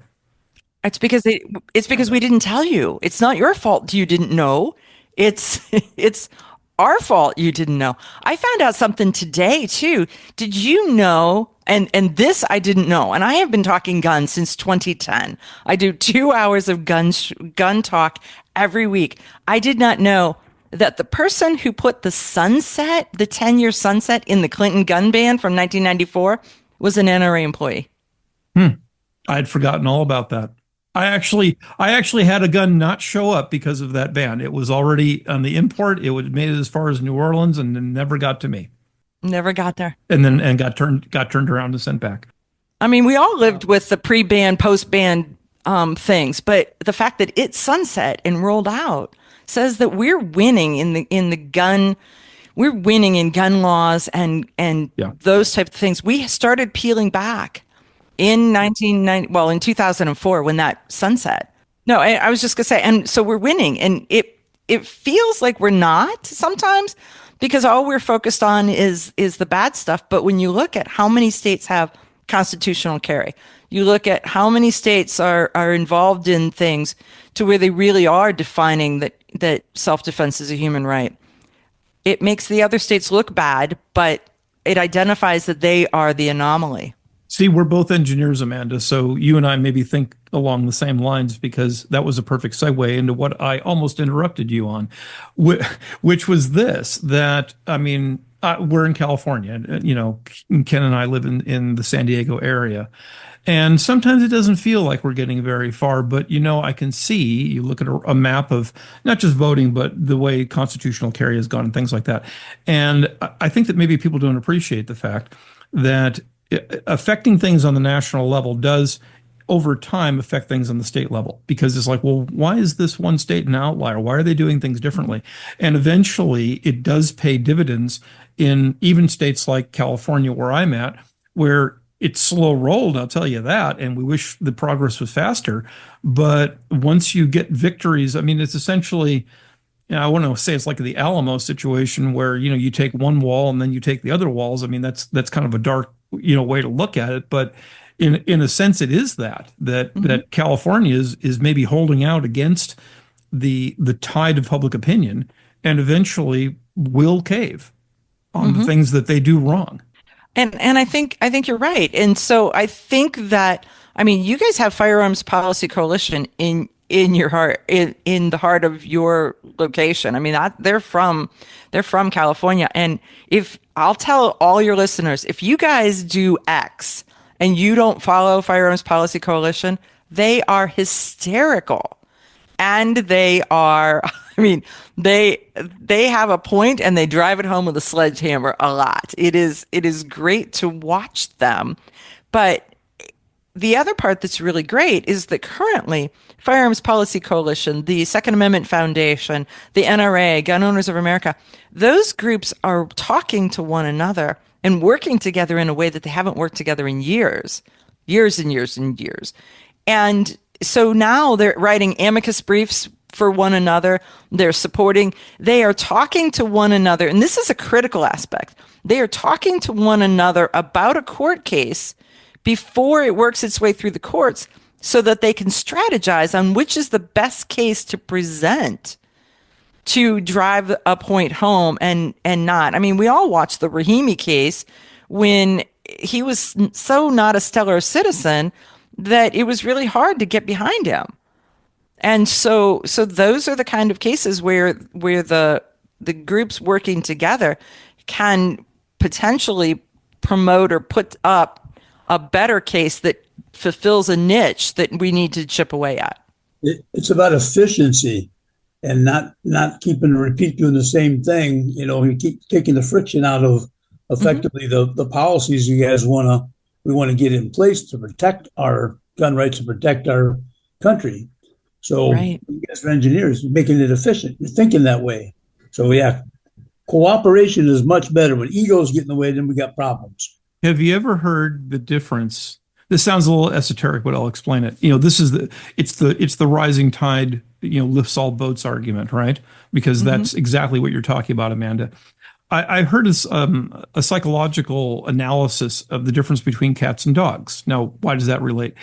It's because we didn't tell you. It's not your fault you didn't know. It's it's our fault you didn't know. I found out something today too. Did you know? And this I didn't know. And I have been talking guns since 2010. I do 2 hours of gun talk every week. I did not know that the person who put the 10-year sunset in the Clinton gun ban from 1994 was an NRA employee. I'd forgotten all about that. I actually had a gun not show up because of that ban. It was already on the import. It would made it as far as New Orleans and then never got to me. Never got there. And got turned around and sent back. I mean, we all lived with the pre-ban, post-ban things, but the fact that it sunset and rolled out says that we're winning we're winning in gun laws and those type of things. We started peeling back in 2004 when that sunset. No, I was just gonna say, and so we're winning, and it feels like we're not sometimes because all we're focused on is the bad stuff. But when you look at how many states have constitutional carry, you look at how many states are involved in things to where they really are defining that self-defense is a human right. It makes the other states look bad, but it identifies that they are the anomaly. See, we're both engineers, Amanda, so you and I maybe think along the same lines because that was a perfect segue into what I almost interrupted you on, which was this, that, I mean, we're in California, Ken and I live in the San Diego area. And sometimes it doesn't feel like we're getting very far, but I can see, you look at a map of not just voting, but the way constitutional carry has gone and things like that. And I think that maybe people don't appreciate the fact that affecting things on the national level does over time affect things on the state level, because it's like, well, why is this one state an outlier? Why are they doing things differently? And eventually it does pay dividends in even states like California, where I'm at, where it's slow rolled, I'll tell you that. And we wish the progress was faster. But once you get victories, I mean, it's essentially, I want to say it's like the Alamo situation where, you take one wall and then you take the other walls. I mean, that's kind of a dark, way to look at it. But in a sense, it is that California is maybe holding out against the tide of public opinion and eventually will cave on the things that they do wrong. And I think you're right. And so I think that, I mean, you guys have Firearms Policy Coalition in your heart, in the heart of your location. I mean, they're from California. And if I'll tell all your listeners, if you guys do X and you don't follow Firearms Policy Coalition, they are hysterical. And they are, I mean, they have a point and they drive it home with a sledgehammer a lot. It is great to watch them. But the other part that's really great is that currently Firearms Policy Coalition, the Second Amendment Foundation, the NRA, Gun Owners of America, those groups are talking to one another and working together in a way that they haven't worked together in years and years and years. And so now they're writing amicus briefs for one another. They are talking to one another. And this is a critical aspect. They are talking to one another about a court case before it works its way through the courts so that they can strategize on which is the best case to present to drive a point home and not. I mean, we all watched the Rahimi case when he was so not a stellar citizen that it was really hard to get behind him. And so those are the kind of cases where the groups working together can potentially promote or put up a better case that fulfills a niche that we need to chip away at. It's about efficiency and not keeping repeat doing the same thing. You keep taking the friction out of effectively the policies you guys we want to get in place to protect our gun rights, to protect our country. So right. You guys are engineers, making it efficient. You're thinking that way. So yeah, cooperation is much better. When egos get in the way, then we got problems. Have you ever heard the difference? This sounds a little esoteric, but I'll explain it. This is the rising tide, lifts all boats argument, right? Because Hmm. that's exactly what you're talking about, Amanda. I heard a psychological analysis of the difference between cats and dogs. Now, why does that relate?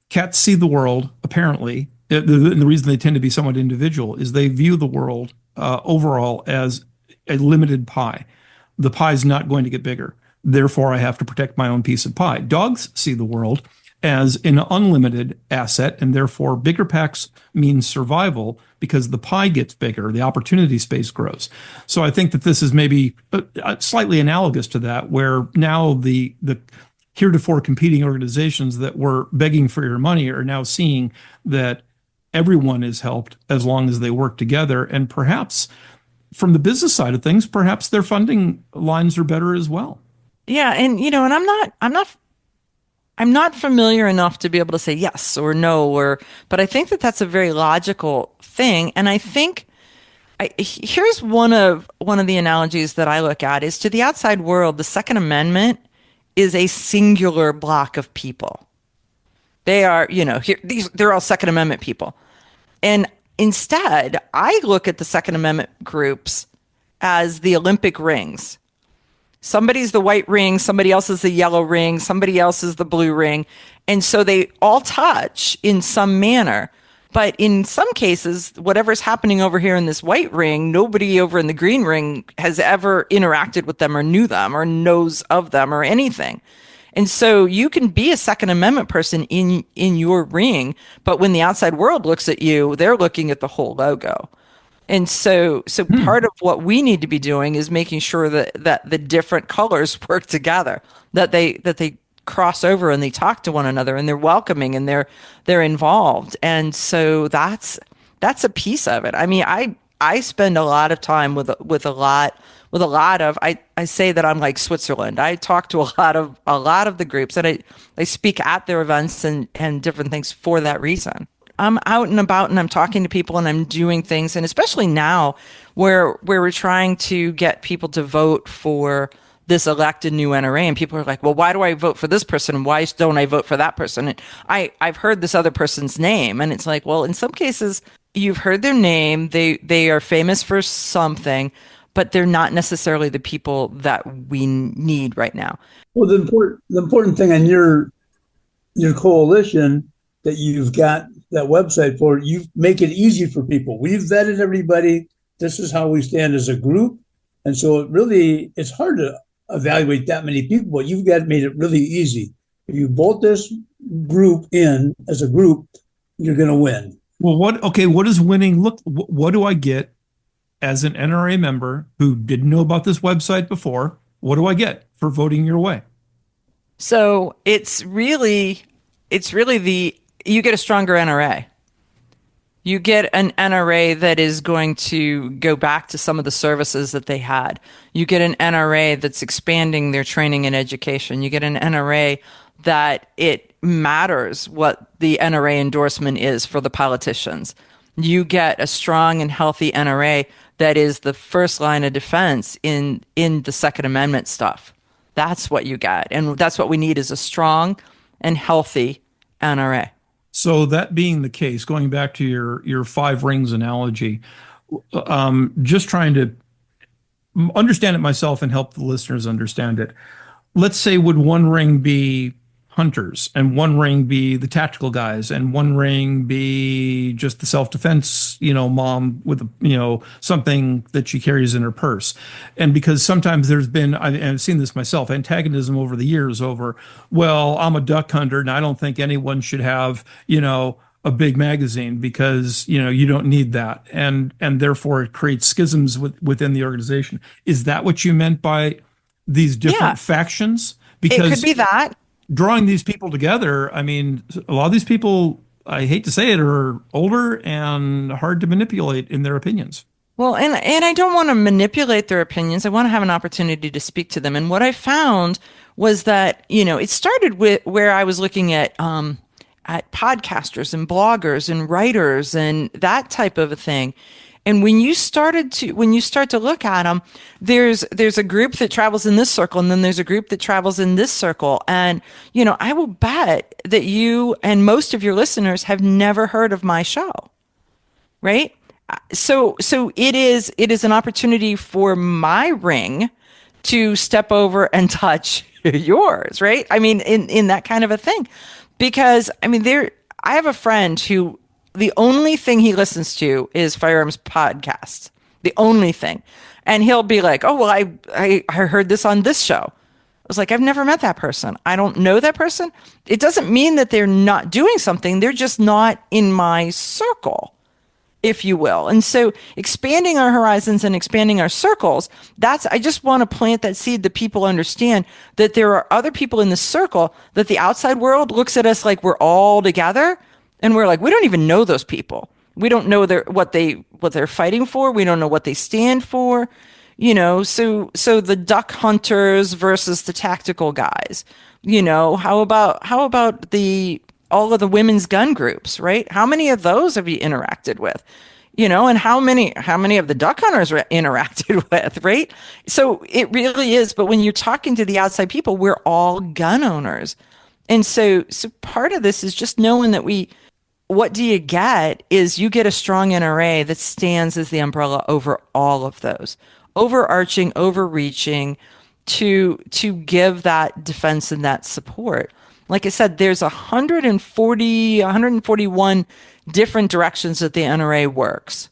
Cats see the world, apparently. The reason they tend to be somewhat individual is they view the world overall as a limited pie. The pie is not going to get bigger. Therefore, I have to protect my own piece of pie. Dogs see the world as an unlimited asset, and therefore bigger packs means survival because the pie gets bigger, the opportunity space grows. So I think that this is maybe slightly analogous to that, where now the heretofore competing organizations that were begging for your money are now seeing that everyone is helped as long as they work together. And perhaps from the business side of things, perhaps their funding lines are better as well. Yeah, and and I'm not familiar enough to be able to say yes or no, but I think that that's a very logical thing, and I think here's one of the analogies that I look at is to the outside world, the Second Amendment is a singular block of people. They are, they're all Second Amendment people. And instead, I look at the Second Amendment groups as the Olympic rings. Somebody's the white ring, somebody else is the yellow ring, somebody else is the blue ring. And so they all touch in some manner. But in some cases, whatever's happening over here in this white ring, nobody over in the green ring has ever interacted with them or knew them or knows of them or anything. And so you can be a Second Amendment person in your ring, but when the outside world looks at you, they're looking at the whole logo. And so Hmm. part of what we need to be doing is making sure that the different colors work together, that they cross over and they talk to one another and they're welcoming and they're involved. And so that's a piece of it. I mean, I spend a lot of time with a lot of I say that I'm like Switzerland. I talk to a lot of the groups and I speak at their events and different things for that reason. I'm out and about and I'm talking to people and I'm doing things, and especially now where we're trying to get people to vote for this elected new NRA, and people are like, well, why do I vote for this person? Why don't I vote for that person? And I've heard this other person's name, and it's like, well, in some cases you've heard their name, they are famous for something, but they're not necessarily the people that we need right now. Well, the important thing on your coalition that you've got that website for, you make it easy for people. We've vetted everybody. This is how we stand as a group. And so it's hard to evaluate that many people, but you've got made it really easy. If you vote this group in as a group, you're going to win. Well, what does winning look? What do I get as an NRA member who didn't know about this website before? What do I get for voting your way? So it's really the you get a stronger NRA. You get an NRA that is going to go back to some of the services that they had. You get an NRA that's expanding their training and education. You get an NRA that it matters what the NRA endorsement is for the politicians. You get a strong and healthy NRA that is the first line of defense in the Second Amendment stuff. That's what you get. And that's what we need is a strong and healthy NRA. So that being the case, going back to your five rings analogy, just trying to understand it myself and help the listeners understand it. Let's say, would one ring be hunters and one ring be the tactical guys and one ring be just the self-defense, mom with something that she carries in her purse. And because sometimes there's been, I've seen this myself, antagonism over the years over, well, I'm a duck hunter and I don't think anyone should have, a big magazine because you don't need that, and therefore it creates schisms within the organization. Is that what you meant by these Yeah, different factions? it could Because be that. drawing these people together, I mean, a lot of these people, I hate to say it, are older and hard to manipulate in their opinions. Well, and I don't want to manipulate their opinions. I want to have an opportunity to speak to them. And what I found was that, it started with where I was looking at podcasters and bloggers and writers and that type of a thing. And when you start to look at them, there's a group that travels in this circle, and then there's a group that travels in this circle. And, I will bet that you and most of your listeners have never heard of my show, right? So it is an opportunity for my ring to step over and touch yours, right? I mean, in that kind of a thing. Because I have a friend who the only thing he listens to is firearms podcasts. The only thing. And he'll be like, "Oh, well, I heard this on this show." I was like, "I've never met that person. I don't know that person." It doesn't mean that they're not doing something. They're just not in my circle, if you will. And so expanding our horizons and expanding our circles, I just want to plant that seed that people understand that there are other people in the circle, that the outside world looks at us like we're all together. And we're like, we don't even know those people. We don't know what they're fighting for. We don't know what they stand for. So the duck hunters versus the tactical guys. How about all of the women's gun groups, right? How many of those have you interacted with? And how many of the duck hunters interacted with, right? So it really is. But when you're talking to the outside people, we're all gun owners. And so part of this is just knowing that what do you get is you get a strong NRA that stands as the umbrella over all of those, overarching, overreaching, to give that defense and that support. Like I said, there's 141 different directions that the NRA works.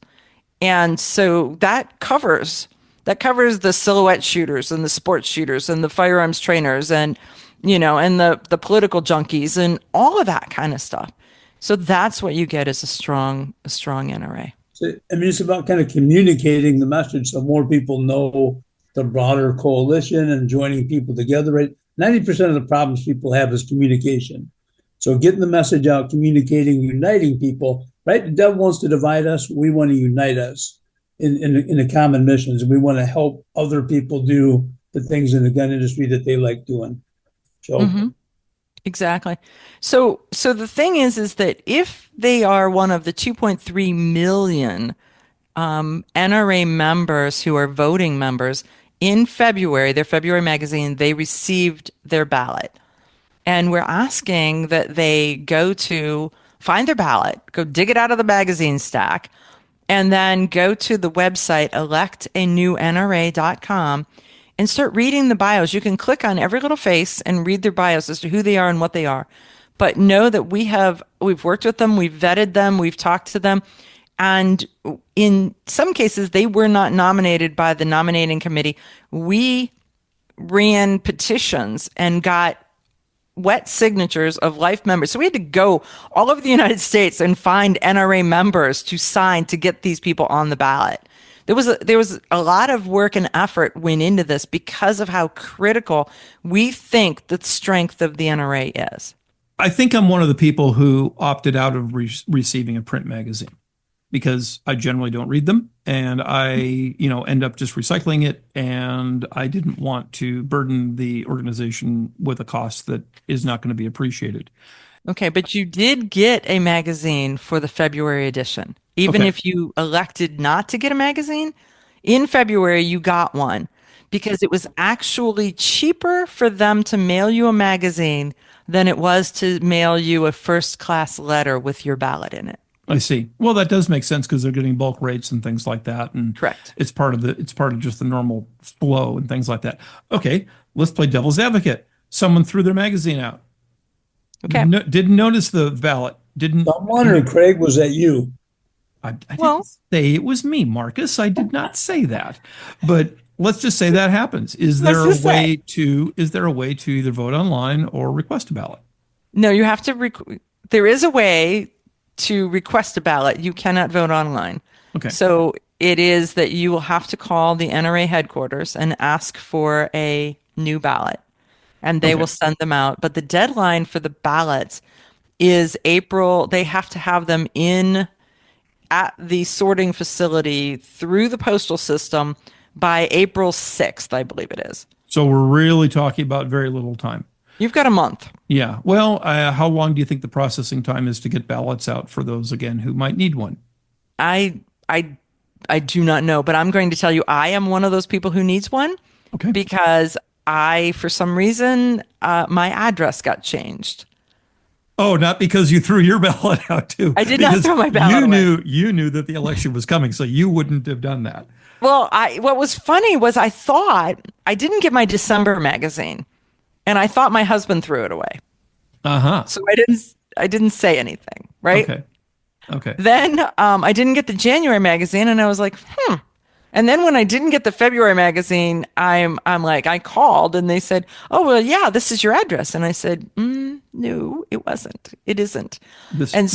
And so that covers the silhouette shooters and the sports shooters and the firearms trainers and the political junkies and all of that kind of stuff. So that's what you get is a strong NRA. So, it's about kind of communicating the message so more people know the broader coalition and joining people together, right? 90% of the problems people have is communication. So getting the message out, communicating, uniting people, right? The devil wants to divide us. We want to unite us in a common missions. And we want to help other people do the things in the gun industry that they like doing. So Exactly. So the thing is that if they are one of the 2.3 million NRA members who are voting members in February, their February magazine, they received their ballot. And we're asking that they go to find their ballot, go dig it out of the magazine stack, and then go to the website electanewNRA.com and start reading the bios. You can click on every little face and read their bios as to who they are and what they are. But know that we've worked with them, we've vetted them, we've talked to them. And in some cases, they were not nominated by the nominating committee. We ran petitions and got wet signatures of life members. So we had to go all over the United States and find NRA members to sign to get these people on the ballot. There was a lot of work and effort went into this because of how critical we think the strength of the NRA is. I think I'm one of the people who opted out of receiving a print magazine because I generally don't read them, and I, end up just recycling it, and I didn't want to burden the organization with a cost that is not going to be appreciated. Okay, but you did get a magazine for the February edition. Even Okay. if you elected not to get a magazine, in February you got one because it was actually cheaper for them to mail you a magazine than it was to mail you a first-class letter with your ballot in it. I see. Well, that does make sense because they're getting bulk rates and things like that, and Correct. it's part of just the normal flow and things like that. Okay, let's play devil's advocate. Someone threw their magazine out. Okay. Didn't notice the ballot. Didn't. I'm wondering, Craig, was that you? I Well, didn't say it was me, Marcus. I did not say that. But let's just say that happens. Is there a way to either vote online or request a ballot? no, you have to there is a way to request a ballot. You cannot vote online. Okay. So it is that you will have to call the NRA headquarters and ask for a new ballot, and they will send them out. But the deadline for the ballots is April. They have to have them in at the sorting facility through the postal system by April 6th, I believe it is. So we're really talking about very little time. You've got a month. Yeah. Well, how long do you think the processing time is to get ballots out for those, again, who might need one? I I do not know, but I'm going to tell you, I am one of those people who needs one Okay. because for some reason, my address got changed. Oh, not because you threw your ballot out too, I did not because throw my ballot away. you knew that the election was coming, so you wouldn't have done that. Well, what was funny was I thought I didn't get my December magazine, and I thought my husband threw it away. Uh-huh. So I didn't say anything, right? Okay. Okay. Then I didn't get the January magazine, and I was like, hmm. And then when I didn't get the February magazine, I'm like, I called and they said, oh, well, yeah, this is your address. And I said, no, it wasn't. It isn't. This And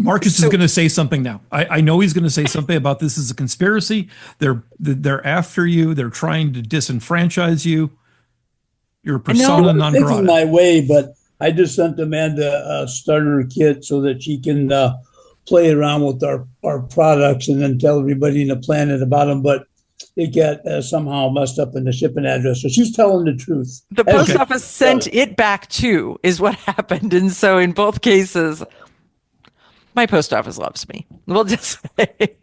Marcus is so going to say something now. I know he's going to say something about this is a conspiracy. They're after you. They're trying to disenfranchise you. You're persona no, non Thinking grata. my way, but I just sent Amanda a starter kit so that she can play around with our products and then tell everybody in the planet about them. But it got somehow messed up in the shipping address. So she's telling the truth. the As post Okay. she office does. sent it back too, is what happened. And so in both cases, my post office loves me. We'll just say.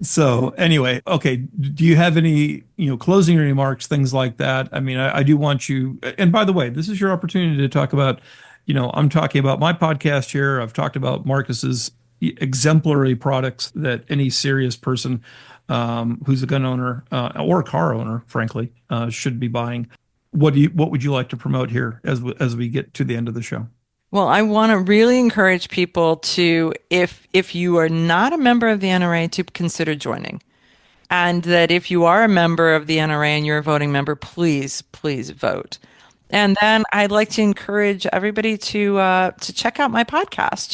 So anyway, okay. Do you have any, closing remarks, things like that? I mean, I do want you, and by the way, this is your opportunity to talk about, I'm talking about my podcast here. I've talked about Marcus's exemplary products that any serious person who's a gun owner or a car owner, frankly, should be buying. What would you like to promote here as we get to the end of the show? Well, I want to really encourage people to, if you are not a member of the NRA, to consider joining. And that if you are a member of the NRA and you're a voting member, please, please vote. And then I'd like to encourage everybody to check out my podcast,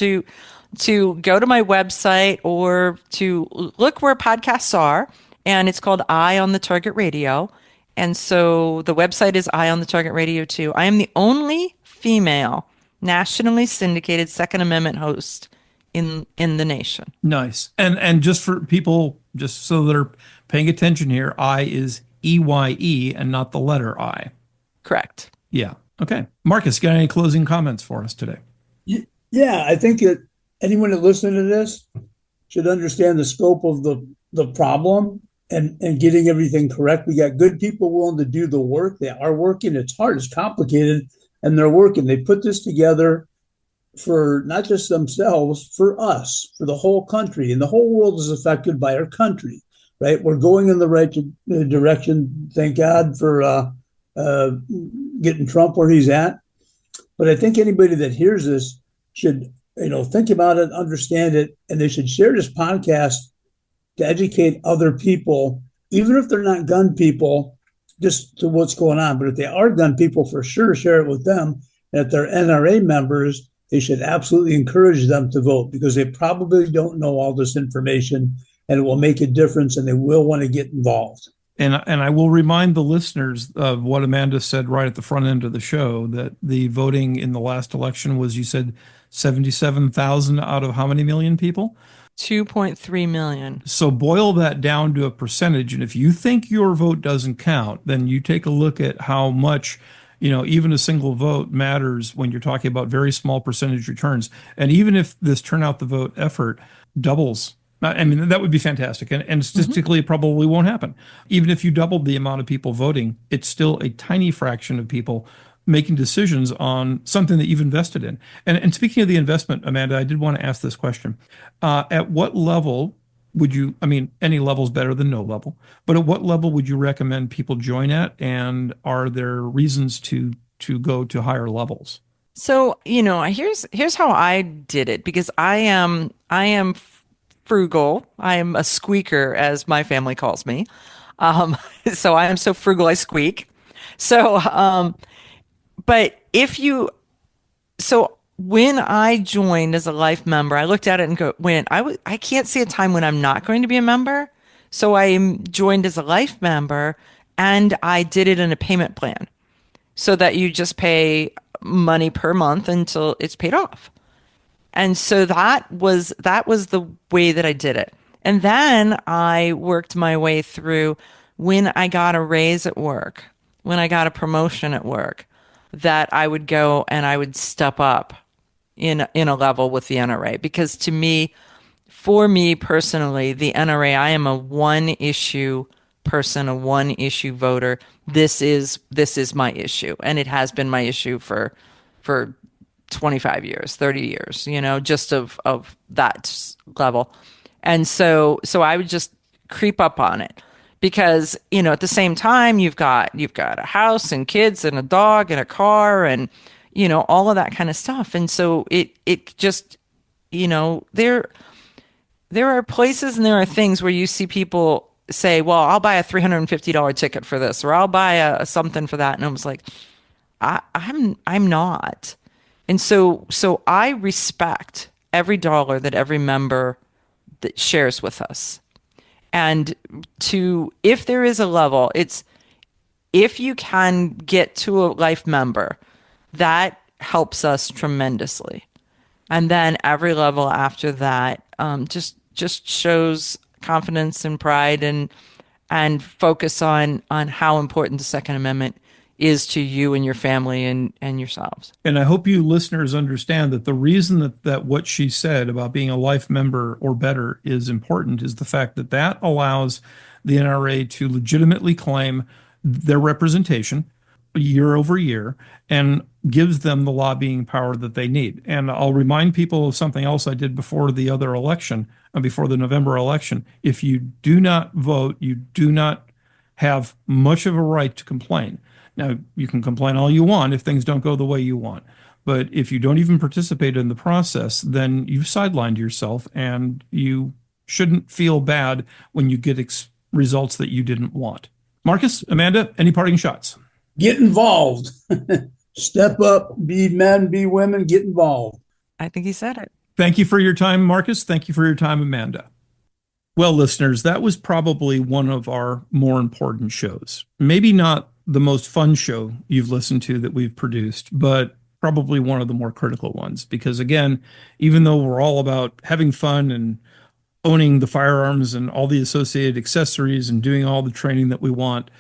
to go to my website or to look where podcasts are. And it's called Eye on the Target Radio. And so the website is Eye on the Target Radio too. I am the only female nationally syndicated Second Amendment host in the nation. Nice. And just for people, just so they're paying attention here, I is EYE and not the letter I. Correct. Yeah. Okay. Marcus, got any closing comments for us today? Yeah, I think that anyone that listens to this should understand the scope of the problem and getting everything correct. We got good people willing to do the work. They are working. It's hard. It's complicated, and they're working. They put this together for not just themselves, for us, for the whole country. And the whole world is affected by our country, right? We're going in the right direction. Thank God for getting Trump where he's at. But I think anybody that hears this should, think about it, understand it, and they should share this podcast to educate other people, even if they're not gun people, just to what's going on. But if they are gun people, for sure, share it with them. And if they're NRA members, they should absolutely encourage them to vote because they probably don't know all this information and it will make a difference and they will want to get involved. And I will remind the listeners of what Amanda said right at the front end of the show, that the voting in the last election was, you said, 77,000 out of how many million people? 2.3 million. So boil that down to a percentage. And if you think your vote doesn't count, then you take a look at how much, even a single vote matters when you're talking about very small percentage returns. And even if this turnout the vote effort doubles, I mean, that would be fantastic. And statistically, it probably won't happen. Even if you doubled the amount of people voting, it's still a tiny fraction of people making decisions on something that you've invested in. And speaking of the investment, Amanda, I did want to ask this question. At what level would you, I mean, any level is better than no level, but at what level would you recommend people join at? And are there reasons to go to higher levels? So, here's how I did it because I am frugal. I am a squeaker, as my family calls me. So I am so frugal I squeak. So, but so when I joined as a life member, I looked at it and I can't see a time when I'm not going to be a member. So I joined as a life member and I did it in a payment plan so that you just pay money per month until it's paid off. And so that was the way that I did it. And then I worked my way through when I got a raise at work, when I got a promotion at work, that I would go and I would step up in a level with the NRA because to me, for me personally, the NRA, I am a one issue person, a one issue voter. This is my issue, and it has been my issue for 25 years, 30 years, just of that level. And so I would just creep up on it because, at the same time you've got a house and kids and a dog and a car and all of that kind of stuff. And so it just, there are places and there are things where you see people say, well, I'll buy a $350 ticket for this, or I'll buy a something for that. And I was like, I'm not. And so I respect every dollar that every member that shares with us. And if there is a level, it's if you can get to a life member, that helps us tremendously. And then every level after that, just shows confidence and pride and focus on how important the Second Amendment is to you and your family and yourselves. And I hope you listeners understand that the reason that what she said about being a life member or better is important is the fact that that allows the NRA to legitimately claim their representation year over year and gives them the lobbying power that they need. And I'll remind people of something else I did before the other election, before the November election. If you do not vote, you do not have much of a right to complain. Now, you can complain all you want if things don't go the way you want. But if you don't even participate in the process, then you've sidelined yourself and you shouldn't feel bad when you get results that you didn't want. Marcus, Amanda, any parting shots? Get involved. Step up, be men, be women, get involved. I think he said it. Thank you for your time, Marcus. Thank you for your time, Amanda. Well, listeners, that was probably one of our more important shows. Maybe not the most fun show you've listened to that we've produced, but probably one of the more critical ones. Because again, even though we're all about having fun and owning the firearms and all the associated accessories and doing all the training that we want,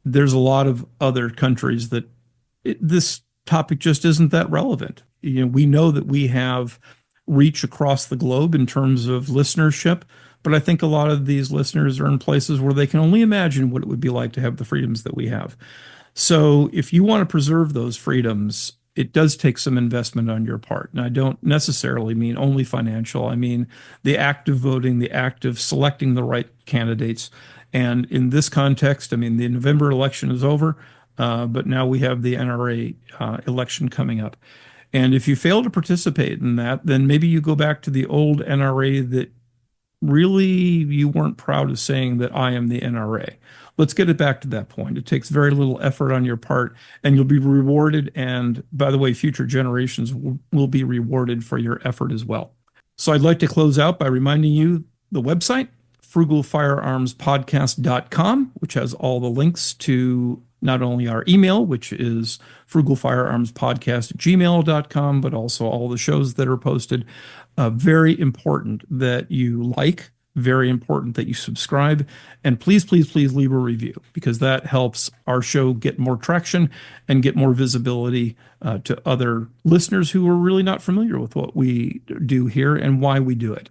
there's a lot of other countries that this topic just isn't that relevant. We know that we have reach across the globe in terms of listenership, but I think a lot of these listeners are in places where they can only imagine what it would be like to have the freedoms that we have. So if you want to preserve those freedoms, it does take some investment on your part. And I don't necessarily mean only financial. I mean the act of voting, the act of selecting the right candidates. And in this context, I mean, the November election is over, but now we have the NRA election coming up. And if you fail to participate in that, then maybe you go back to the old NRA that really you weren't proud of saying that I am the NRA. Let's get it back to that point. It takes very little effort on your part, and you'll be rewarded. And by the way, future generations will be rewarded for your effort as well. So I'd like to close out by reminding you the website, frugalfirearmspodcast.com, which has all the links to not only our email, which is frugalfirearmspodcast@gmail.com, but also all the shows that are posted. Very important that you like, very important that you subscribe, and please, please, please leave a review, because that helps our show get more traction and get more visibility to other listeners who are really not familiar with what we do here and why we do it.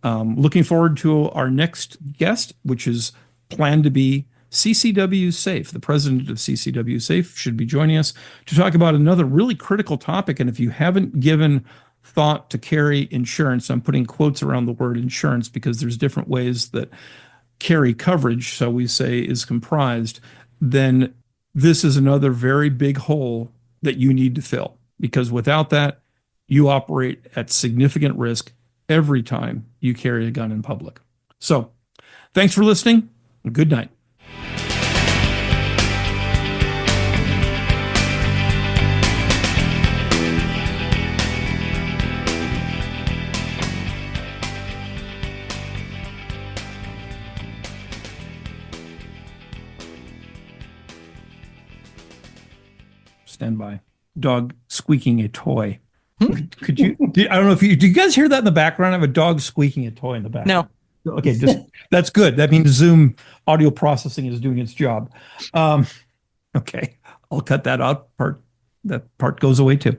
Looking forward to our next guest, which is planned to be CCW Safe. The president of CCW Safe should be joining us to talk about another really critical topic. And if you haven't given thought to carry insurance, I'm putting quotes around the word insurance because there's different ways that carry coverage, shall we say, is comprised, then this is another very big hole that you need to fill, because without that, you operate at significant risk every time you carry a gun in public. So thanks for listening, and good night. Stand by. Dog squeaking a toy. Could you? I don't know if do you guys hear that in the background? I have a dog squeaking a toy in the background. No. Okay, that's good. That means Zoom audio processing is doing its job. Okay, I'll cut that out. That part goes away too.